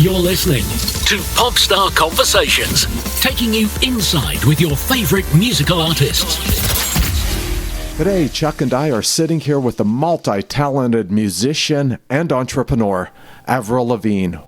You're listening to Popstar Conversations, taking you inside with your favorite musical artists. Today, Chuck and I are sitting here with the multi-talented musician and entrepreneur, Avril Lavigne.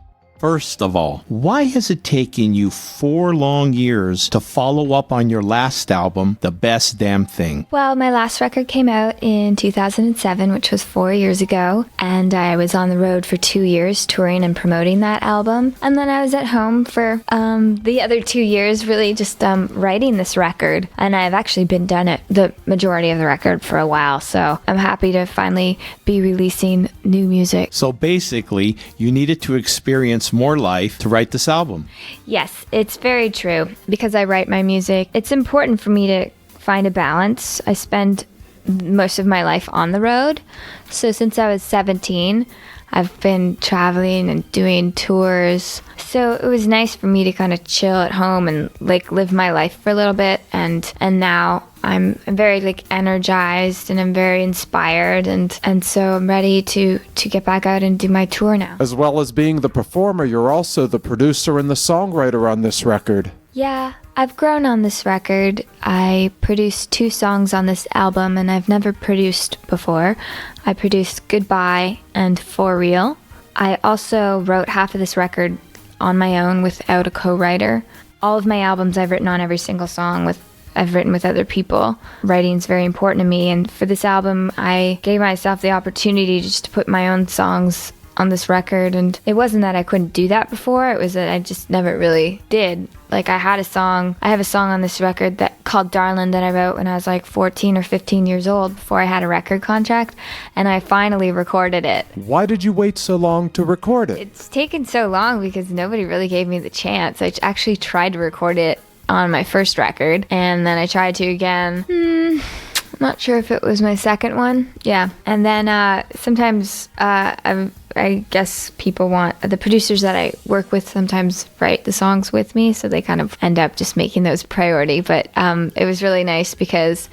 First of all, why has it taken you 4 long years to follow up on your last album, The Best Damn Thing? Well, my last record came out in 2007, which was 4 years ago, and I was on the road for 2 years touring and promoting that album. And then I was at home for the other 2 years, really just writing this record. And I've actually been done it, the majority of the record, for a while, so I'm happy to finally be releasing new music. So basically, you needed to experience more life to write this album. Yes, it's very true. Because I write my music, it's important for me to find a balance. I spend most of my life on the road. So since I was 17, I've been traveling and doing tours. So it was nice for me to kind of chill at home and live my life for a little bit. And now I'm very energized and I'm very inspired, and so I'm ready to get back out and do my tour now. As well as being the performer, you're also the producer and the songwriter on this record. Yeah, I've grown on this record. I produced 2 songs on this album, and I've never produced before. I produced Goodbye and For Real. I also wrote half of this record on my own without a co-writer. All of my albums I've written on every single song I've written with other people. Writing's very important to me, and for this album, I gave myself the opportunity just to put my own songs on this record, and it wasn't that I couldn't do that before, it was that I just never really did. I have a song on this record called Darlin' that I wrote when I was 14 or 15 years old, before I had a record contract, and I finally recorded it. Why did you wait so long to record it? It's taken so long because nobody really gave me the chance. I actually tried to record it on my first record, and then I tried to again. I'm not sure if it was my second one. Yeah. And then sometimes I guess people want, the producers that I work with sometimes write the songs with me, so they kind of end up just making those priority. But it was really nice because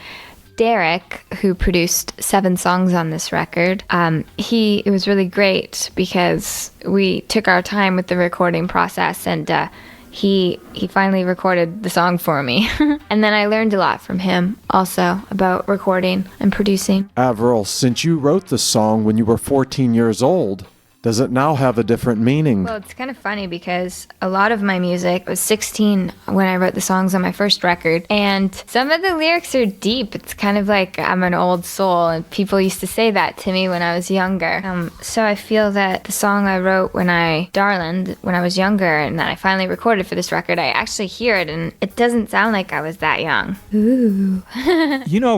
Derek, who produced 7 songs on this record, it was really great because we took our time with the recording process, and he finally recorded the song for me. And then I learned a lot from him also about recording and producing. Avril, since you wrote the song when you were 14 years old, does it now have a different meaning? Well, it's kind of funny because a lot of my music, I was 16 when I wrote the songs on my first record, and some of the lyrics are deep. It's kind of like I'm an old soul, and people used to say that to me when I was younger. So I feel that the song I wrote Darlin', when I was younger, and that I finally recorded for this record, I actually hear it, and it doesn't sound like I was that young. Ooh.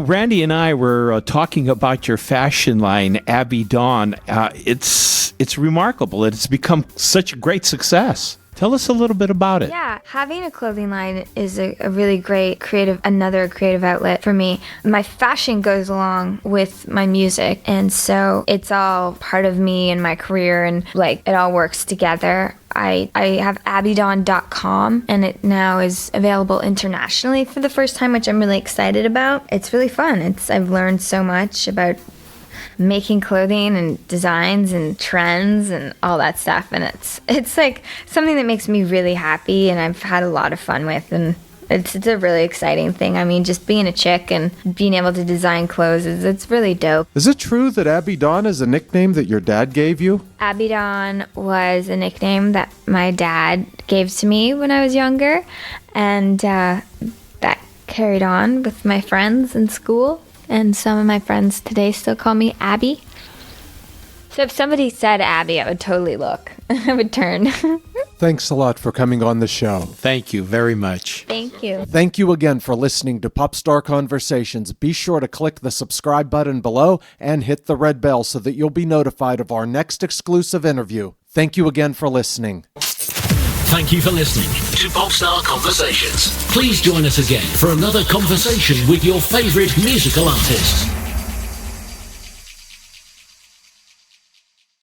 Randy and I were talking about your fashion line, Abby Dawn. It's remarkable. It's become such a great success. Tell us a little bit about it. Yeah, having a clothing line is a really great another creative outlet for me. My fashion goes along with my music, and so it's all part of me and my career, and it all works together. I have abbydawn.com, and it now is available internationally for the first time, which I'm really excited about. It's really fun. I've learned so much about making clothing and designs and trends and all that stuff, and it's something that makes me really happy, and I've had a lot of fun with, and it's a really exciting thing. I mean, just being a chick and being able to design clothes, it's really dope. Is it true that Abby Dawn is a nickname that your dad gave you? Abby Dawn was a nickname that my dad gave to me when I was younger, and that carried on with my friends in school. And some of my friends today still call me Abby. So if somebody said Abby, I would totally look. I would turn. Thanks a lot for coming on the show. Thank you very much. Thank you. Thank you again for listening to Popstar Conversations. Be sure to click the subscribe button below and hit the red bell so that you'll be notified of our next exclusive interview. Thank you again for listening. Thank you for listening to Popstar Conversations. Please join us again for another conversation with your favorite musical artists.